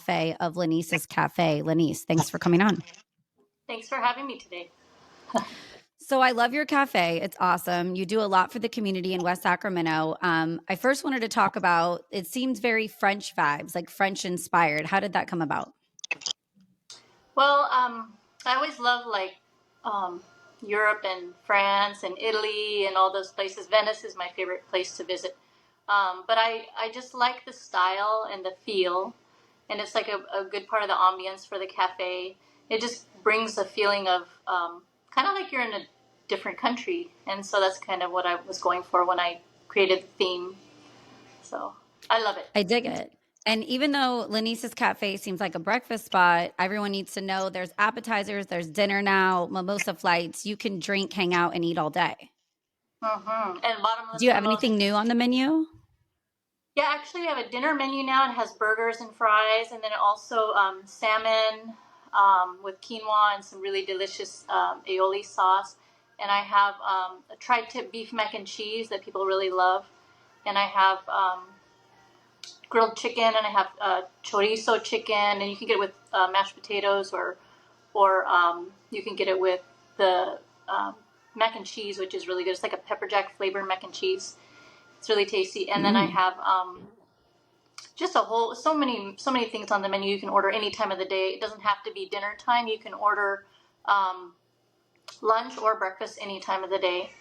Cafe of Lenise's Cafe. Lenise, thanks for coming on. Thanks for having me today. So I love your cafe. It's awesome. You do a lot for the community in West Sacramento. I first wanted to talk about, it seems very French vibes, like French inspired. How did that come about? Well, I always love um, Europe and France and Italy and all those places. Venice is my favorite place to visit. But I just like the style and the feel, and it's like a good part of the ambience for the cafe. It just brings a feeling of kind of like you're in a different country, and so that's kind of what I was going for when I created the theme. So I love it. I dig it. And even though Lenise's Cafe seems like a breakfast spot, everyone needs to know there's appetizers, there's dinner now, mimosa flights. You can drink, hang out, and eat all day. And Do bottomless you have mimosa. anything new on the menu? Yeah, actually, we have a dinner menu now. It has burgers and fries, and then also salmon with quinoa and some really delicious aioli sauce. And I have a tri-tip beef mac and cheese that people really love. And I have grilled chicken, and I have chorizo chicken, and you can get it with mashed potatoes, or you can get it with the mac and cheese, which is really good. It's like a pepper jack flavored mac and cheese. It's really tasty. And then I have just so many things on the menu. You can order any time of the day. It doesn't have to be dinner time. You can order lunch or breakfast any time of the day.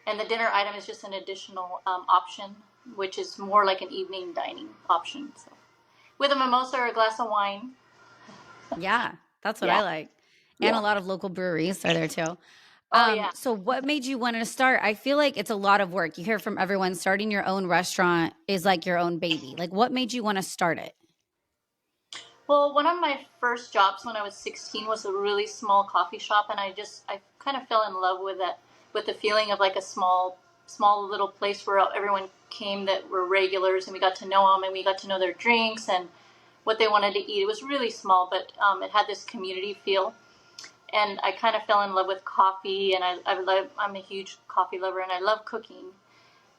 And the dinner item is just an additional option, which is more like an evening dining option. So, with a mimosa or a glass of wine. Yeah, that's what Yeah. I like. And a Yeah. lot of local breweries are there too. Oh, yeah. So what made you want to start? I feel like it's a lot of work. You hear from everyone starting your own restaurant is like your own baby. Like what made you want to start it? Well, one of my first jobs when I was 16 was a really small coffee shop, and I kind of fell in love with that, with the feeling of like a small little place where everyone came that were regulars, and we got to know them, and we got to know their drinks and what they wanted to eat. It was really small, but it had this community feel, and I kind of fell in love with coffee, and I'm a huge coffee lover, and I love cooking,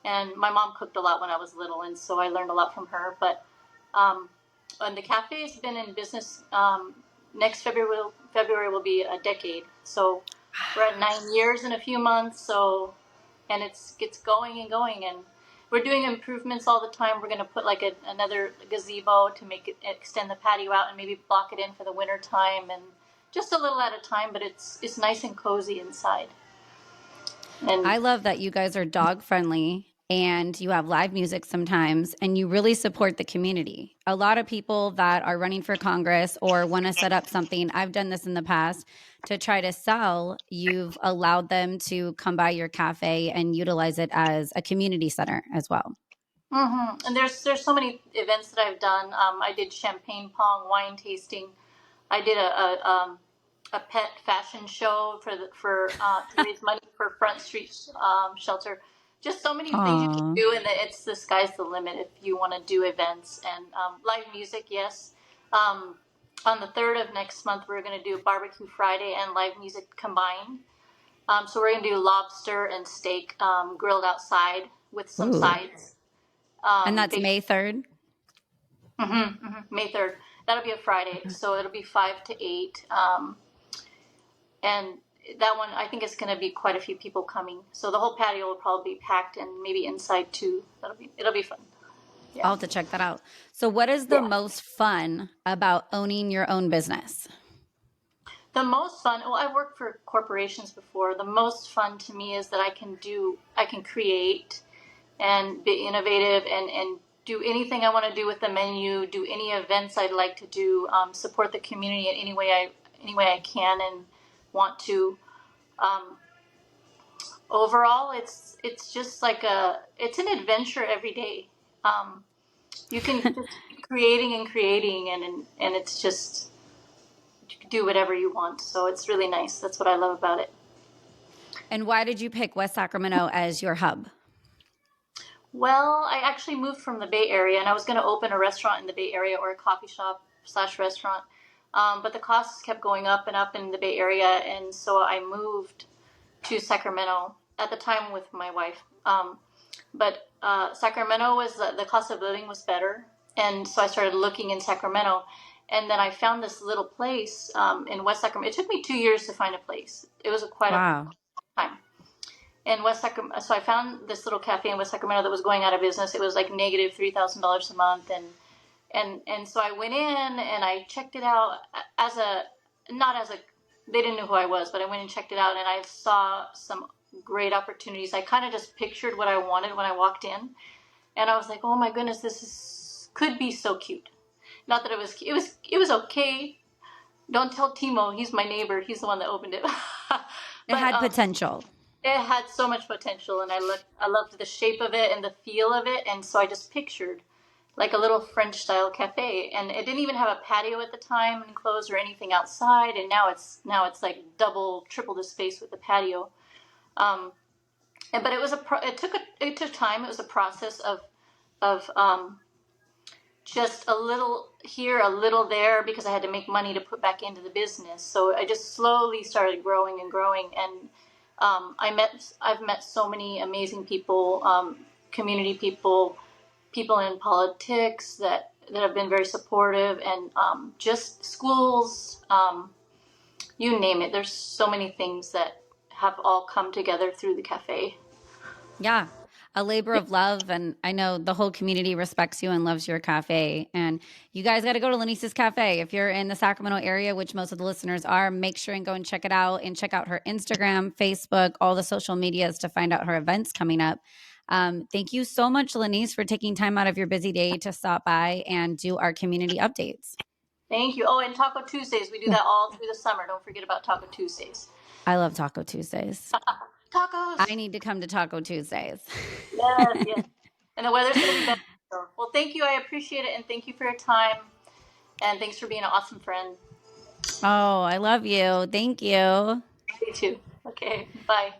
and my mom cooked a lot when I was little, and so I learned a lot from her, but. And the cafe has been in business. Next February will be a decade. So we're at 9 years in a few months. So, and it's going and going, and we're doing improvements all the time. We're going to put like another gazebo to make it extend the patio out and maybe block it in for the winter time, and just a little at a time. But it's nice and cozy inside. And I love that you guys are dog friendly and you have live music sometimes and you really support the community. A lot of people that are running for Congress or want to set up something, I've done this in the past to try to sell, you've allowed them to come by your cafe and utilize it as a community center as well. and there's so many events that I've done. I did champagne pong, wine tasting. I did a pet fashion show to raise money for Front Street Shelter. Just so many things you can Aw. do, and it's the sky's the limit if you want to do events and live music. Yes, um, on the 3rd of next month, we're going to do Barbecue Friday and live music combined. So we're going to do lobster and steak grilled outside with some Ooh. sides. And that's Big, May 3rd. May 3rd. That'll be a Friday, so it'll be 5 to 8. And that one, I think it's going to be quite a few people coming. So the whole patio will probably be packed, and maybe inside too. It'll be fun. Yeah. I'll have to check that out. So what is the Yeah. most fun about owning your own business? The most fun. Well, I've worked for corporations before. The most fun to me is that I can create and be innovative and do anything I want to do with the menu. Do any events I'd like to do. Support the community in any way I can and want to. Um, Overall, it's just like it's an adventure every day. Um, you can just keep creating and creating, and it's just you can do whatever you want. So it's really nice. That's what I love about it. And why did you pick West Sacramento as your hub? Well, I actually moved from the Bay Area, and I was going to open a restaurant in the Bay Area or a coffee shop slash restaurant, but the costs kept going up and up in the Bay Area, and so I moved to Sacramento at the time with my wife. But Sacramento was the cost of living was better, and so I started looking in Sacramento, And then I found this little place in West Sacramento. It took me 2 years to find a place. It was quite a Wow. time in West Sacramento. So I found this little cafe in West Sacramento that was going out of business. It was like negative $3,000 a month, and so I went in and I checked it out as a not as a they didn't know who I was, but I went and checked it out and I saw some great opportunities. I kind of just pictured what I wanted when I walked in, and I was like, oh my goodness, could be so cute. Not that it was okay. Don't tell Timo, he's my neighbor. He's the one that opened it. It but had potential. it had so much potential, and I loved the shape of it and the feel of it, and so I just pictured like a little French style cafe, and it didn't even have a patio at the time enclosed or anything outside, and now it's like double, triple the space with the patio. But it took time. It was a process of just a little here, a little there, because I had to make money to put back into the business. So I just slowly started growing and growing, and I've met so many amazing people, community people, people in politics that have been very supportive, and just schools, you name it. There's so many things that have all come together through the cafe. Yeah. A labor of love. And I know the whole community respects you and loves your cafe. And you guys got to go to Lenise's Cafe. If you're in the Sacramento area, which most of the listeners are, make sure and go and check it out and check out her Instagram, Facebook, all the social medias to find out her events coming up. Thank you so much, Lenise, for taking time out of your busy day to stop by and do our community updates. Thank you. Oh, and Taco Tuesdays. We do that all through the summer. Don't forget about Taco Tuesdays. I love Taco Tuesdays. I Tacos. need to come to Taco Tuesdays. Yes, yes. And the weather's going to be better. So. Well, thank you. I appreciate it. And thank you for your time. And thanks for being an awesome friend. Oh, I love you. Thank you. You too. Okay. Bye.